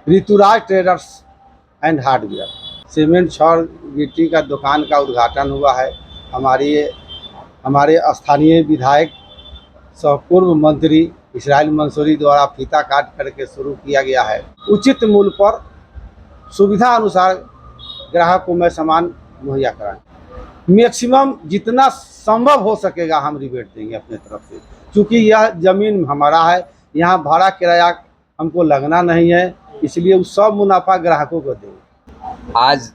Rituraj traders and hardware. Cement छड़ गिट्टी का दुकान का उद्घाटन हुआ है। हमारे स्थानीय विधायक सह पूर्व मंत्री इसराइल मंसूरी द्वारा फीता काट करके शुरू किया गया है। उचित मूल्य पर सुविधा अनुसार ग्राहक को मैं सामान मुहैया कराएं। मैक्सिमम जितना संभव हो सकेगा हम रिबेट देंगे अपने तरफ से, क्योंकि यह ज़मीन हमारा है, यहाँ भाड़ा किराया हमको लगना नहीं है, इसलिए उस सब मुनाफा ग्राहकों को देंगे। आज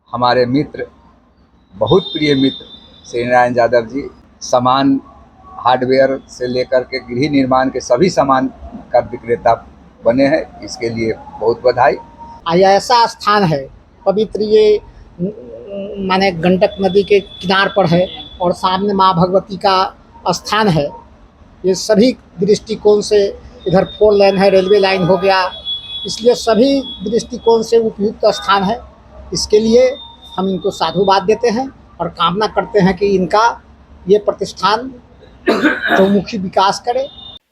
हमारे मित्र, बहुत प्रिय मित्र श्री नारायण यादव जी सामान हार्डवेयर से लेकर के गृह निर्माण के सभी सामान का विक्रेता बने हैं। इसके लिए बहुत बधाई। ऐसा स्थान है पवित्र, ये माने गंडक नदी के किनार पर है और सामने माँ भगवती का स्थान है। ये सभी दृष्टिकोण से, इधर 4 लेन है, रेलवे लाइन हो गया, इसलिए सभी दृष्टिकोण से उपयुक्त स्थान है। इसके लिए हम इनको साधुवाद देते हैं और कामना करते हैं कि इनका ये प्रतिष्ठान चौमुखी विकास करे।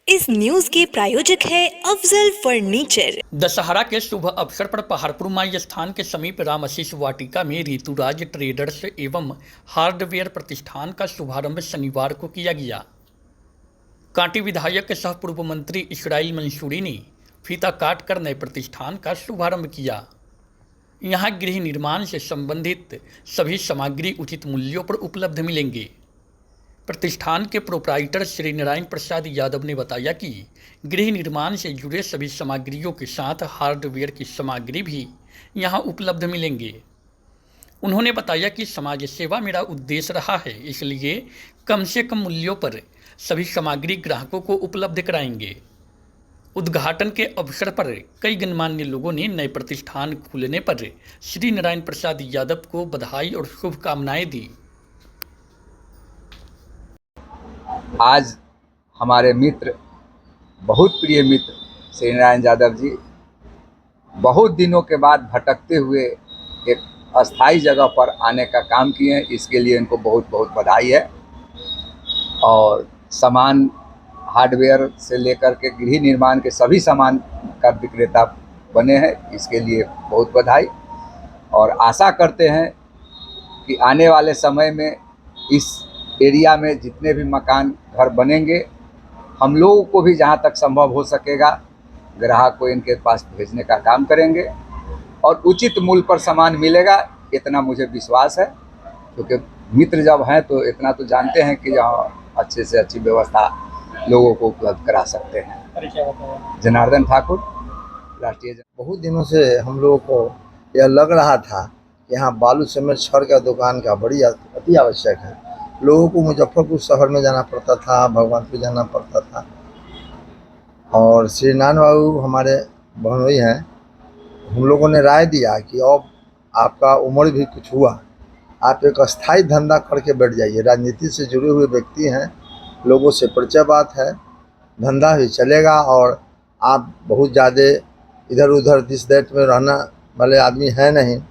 इस न्यूज के प्रायोजक है अफजल फर्नीचर। दशहरा के शुभ अवसर पर पहाड़पुर माई स्थान के समीप राम आशीष वाटिका में ऋतुराज ट्रेडर्स एवं हार्डवेयर प्रतिष्ठान का शुभारंभ शनिवार को किया गया। कांटी विधायक सह पूर्व मंत्री इसराइल मंसूरी ने फीता काट कर नए प्रतिष्ठान का शुभारंभ किया। यहाँ गृह निर्माण से संबंधित सभी सामग्री उचित मूल्यों पर उपलब्ध मिलेंगे। प्रतिष्ठान के प्रोप्राइटर श्री नारायण प्रसाद यादव ने बताया कि गृह निर्माण से जुड़े सभी सामग्रियों के साथ हार्डवेयर की सामग्री भी यहाँ उपलब्ध मिलेंगे। उन्होंने बताया कि समाज सेवा मेरा उद्देश्य रहा है, इसलिए कम से कम मूल्यों पर सभी सामग्री ग्राहकों को उपलब्ध कराएंगे। उद्घाटन के अवसर पर कई गणमान्य लोगों ने नए प्रतिष्ठान खुलने पर श्री नारायण प्रसाद यादव को बधाई और शुभकामनाएं दी। आज हमारे मित्र, बहुत प्रिय मित्र श्री नारायण यादव जी बहुत दिनों के बाद भटकते हुए एक अस्थाई जगह पर आने का काम किए हैं। इसके लिए इनको बहुत बहुत बधाई है। और सामान हार्डवेयर से लेकर के गृह निर्माण के सभी सामान का विक्रेता बने हैं। इसके लिए बहुत बधाई और आशा करते हैं कि आने वाले समय में इस एरिया में जितने भी मकान घर बनेंगे, हम लोगों को भी जहाँ तक संभव हो सकेगा ग्राहक को इनके पास भेजने का काम करेंगे और उचित मूल्य पर सामान मिलेगा, इतना मुझे विश्वास है। क्योंकि मित्र जब हैं तो इतना तो जानते हैं कि यहाँ अच्छे से अच्छी व्यवस्था लोगों को उपलब्ध करा सकते हैं। जनार्दन ठाकुर, राष्ट्रीय। बहुत दिनों से हम लोगों को यह लग रहा था कि यहाँ बालू सीमेंट छड़ का दुकान का बड़ी अति आवश्यक है। लोगों को मुजफ्फरपुर शहर में जाना पड़ता था, भगवानपुर जाना पड़ता था। और श्री नारायण बाबू हमारे बहनोई हैं, हम लोगों ने राय दिया कि अब आपका उम्र भी कुछ हुआ, आप एक अस्थाई धंधा करके बैठ जाइए। राजनीति से जुड़े हुए व्यक्ति हैं, लोगों से परिचय बात है, धंधा भी चलेगा और आप बहुत ज़्यादा इधर उधर दिस दैट में रहना वाले आदमी हैं नहीं।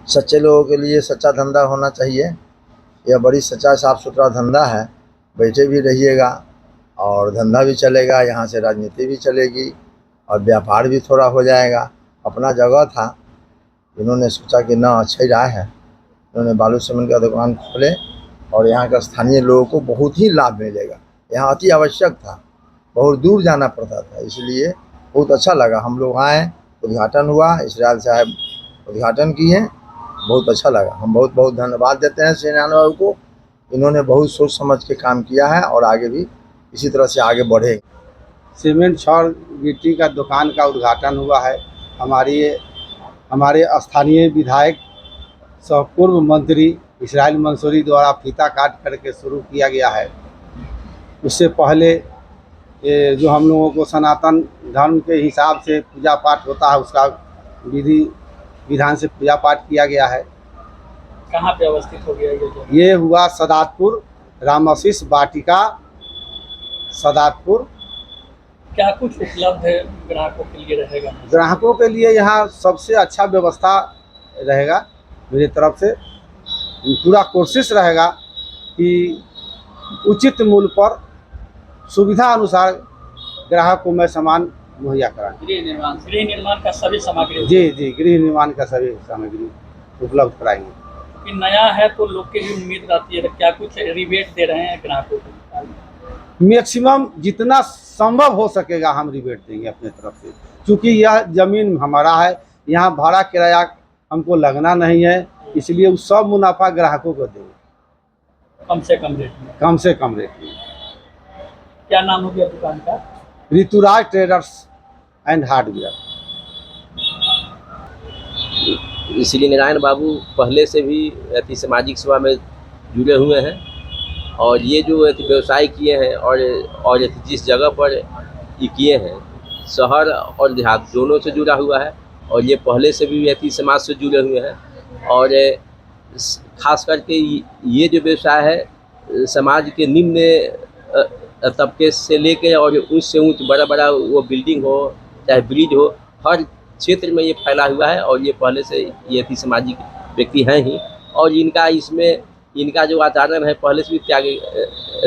सच्चे लोगों के लिए सच्चा धंधा होना चाहिए। यह बड़ी सच्चा साफ सुथरा धंधा है, बैठे भी रहिएगा और धंधा भी चलेगा, यहाँ से राजनीति भी चलेगी और व्यापार भी थोड़ा हो जाएगा। अपना जगह था, इन्होंने सोचा कि ना अच्छा ही रहा है, इन्होंने बालू सीमेंट का दुकान खोले और यहाँ का स्थानीय लोगों को बहुत ही लाभ मिलेगा। यहाँ अति आवश्यक था, बहुत दूर जाना पड़ता था, इसलिए बहुत अच्छा लगा। हम लोग आए, उद्घाटन हुआ, इसराइल साहब उद्घाटन किए, बहुत अच्छा लगा। हम बहुत बहुत धन्यवाद देते हैं श्री नारायण बाबू को। इन्होंने बहुत सोच समझ के काम किया है और आगे भी इसी तरह से आगे बढ़ेगा। सीमेंट छड़ गिट्टी का दुकान का उद्घाटन हुआ है। हमारे स्थानीय विधायक सह पूर्व मंत्री इसराइल मंसूरी द्वारा फीता काट करके शुरू किया गया है। उससे पहले ये जो हम लोगों को सनातन धर्म के हिसाब से पूजा पाठ होता है, उसका विधि विधान से पूजा पाठ किया गया है। कहाँ पे अवस्थित हो गया ये हुआ सदातपुर, राम आशीष वाटिका, सदातपुर। क्या कुछ उपलब्ध है ग्राहकों के लिए रहेगा? ग्राहकों के लिए यहाँ सबसे अच्छा व्यवस्था रहेगा। मेरी तरफ से पूरा कोशिश रहेगा कि उचित मूल्य पर सुविधा अनुसार ग्राहक को मैं सामान मुहैया कराएं। गृह निर्माण का सभी सामग्री जी जी, गृह निर्माण का सभी सामग्री उपलब्ध कराएंगे। कि नया है तो लोग की भी उम्मीद रहती है, तो क्या कुछ रिबेट दे रहे हैं ग्राहकों को? मैक्सिमम जितना संभव हो सकेगा हम रिबेट देंगे अपने तरफ से, क्योंकि यह ज़मीन हमारा है, यहाँ भाड़ा किराया हमको लगना नहीं है, इसलिए वो सब मुनाफा ग्राहकों को देंगे कम से कम रेट में। कम से कम रेट में। क्या नाम हो गया दुकान का? Rituraj traders and hardware. Shri Narayan Babu पहले से भी अति सामाजिक सेवा में जुड़े हुए हैं और ये जो अति व्यवसाय किए हैं और जिस जगह पर ये किए हैं, शहर और देहात दोनों से जुड़ा हुआ है और ये पहले से भी अति समाज से जुड़े हुए हैं और खास करके ये जो व्यवसाय है समाज के निम्न तबके से लेके और ऊंच से ऊंच बड़ा बड़ा वो बिल्डिंग हो चाहे ब्रिज हो, हर क्षेत्र में ये फैला हुआ है और ये पहले से ये अति सामाजिक व्यक्ति हैं ही और इनका जो आचरण है पहले से भी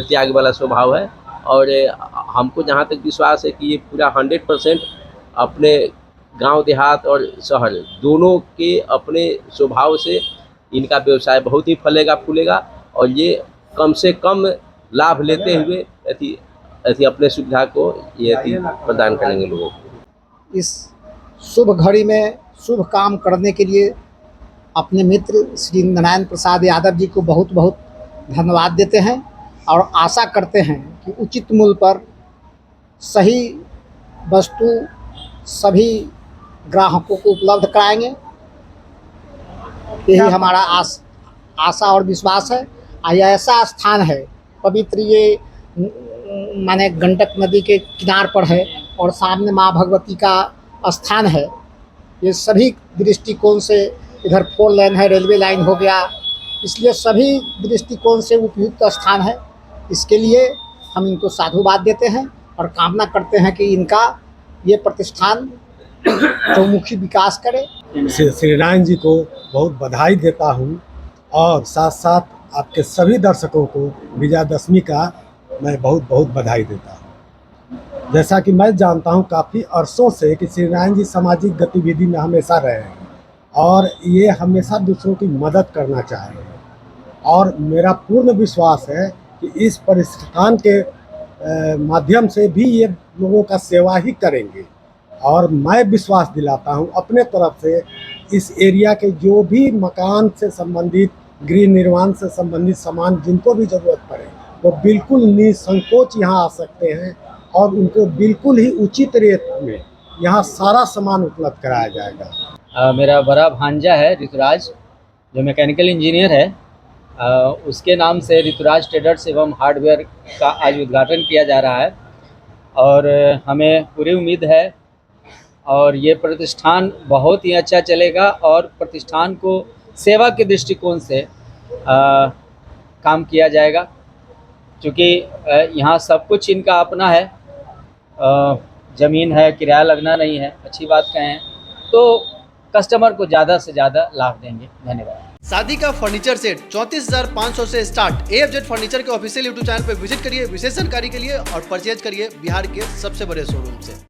त्याग वाला स्वभाव है और हमको जहाँ तक विश्वास है कि ये पूरा 100% अपने गांव देहात और शहर दोनों के अपने स्वभाव से इनका व्यवसाय बहुत ही फलेगा फूलेगा और ये कम से कम लाभ लेते हुए अति अपने सुविधा को ये अति प्रदान करेंगे लोगों को। इस शुभ घड़ी में शुभ काम करने के लिए अपने मित्र श्री नारायण प्रसाद यादव जी को बहुत बहुत धन्यवाद देते हैं और आशा करते हैं कि उचित मूल्य पर सही वस्तु सभी ग्राहकों को उपलब्ध कराएंगे। यही हमारा आशा और विश्वास है। यह ऐसा स्थान है पवित्र, ये माने गंडक नदी के किनार पर है और सामने माँ भगवती का स्थान है। ये सभी दृष्टिकोण से इधर 4 लेन है, रेलवे लाइन हो गया, इसलिए सभी दृष्टिकोण से उपयुक्त स्थान है। इसके लिए हम इनको साधुवाद देते हैं और कामना करते हैं कि इनका ये प्रतिष्ठान चौमुखी विकास करे। श्री नारायण जी को बहुत बधाई देता हूँ और साथ साथ आपके सभी दर्शकों को विजयादशमी का मैं बहुत बहुत बधाई देता हूँ। जैसा कि मैं जानता हूँ काफ़ी अरसों से कि श्री नारायण जी सामाजिक गतिविधि में हमेशा रहे हैं और ये हमेशा दूसरों की मदद करना चाहे हैं और मेरा पूर्ण विश्वास है कि इस प्रतिष्ठान के माध्यम से भी ये लोगों का सेवा ही करेंगे और मैं विश्वास दिलाता हूँ अपने तरफ से इस एरिया के जो भी मकान से संबंधित गृह निर्माण से संबंधित सामान जिनको भी ज़रूरत पड़े वो बिल्कुल निसंकोच यहाँ आ सकते हैं और उनको बिल्कुल ही उचित रेट में यहाँ सारा सामान उपलब्ध कराया जाएगा। मेरा बड़ा भांजा है ऋतुराज, जो मैकेनिकल इंजीनियर है, उसके नाम से ऋतुराज ट्रेडर्स एवं हार्डवेयर का आज उद्घाटन किया जा रहा है और हमें पूरी उम्मीद है और ये प्रतिष्ठान बहुत ही अच्छा चलेगा और प्रतिष्ठान को सेवा के दृष्टिकोण से काम किया जाएगा, क्योंकि यहाँ सब कुछ इनका अपना है, ज़मीन है, किराया लगना नहीं है। अच्छी बात कहें तो कस्टमर को ज़्यादा से ज़्यादा लाभ देंगे। धन्यवाद। शादी का फर्नीचर सेट 34,500 से स्टार्ट। AFZ फर्नीचर के ऑफिशियल यूट्यूब चैनल पर विजिट करिए विशेष जानकारी के लिए और परचेज करिए बिहार के सबसे बड़े शोरूम से।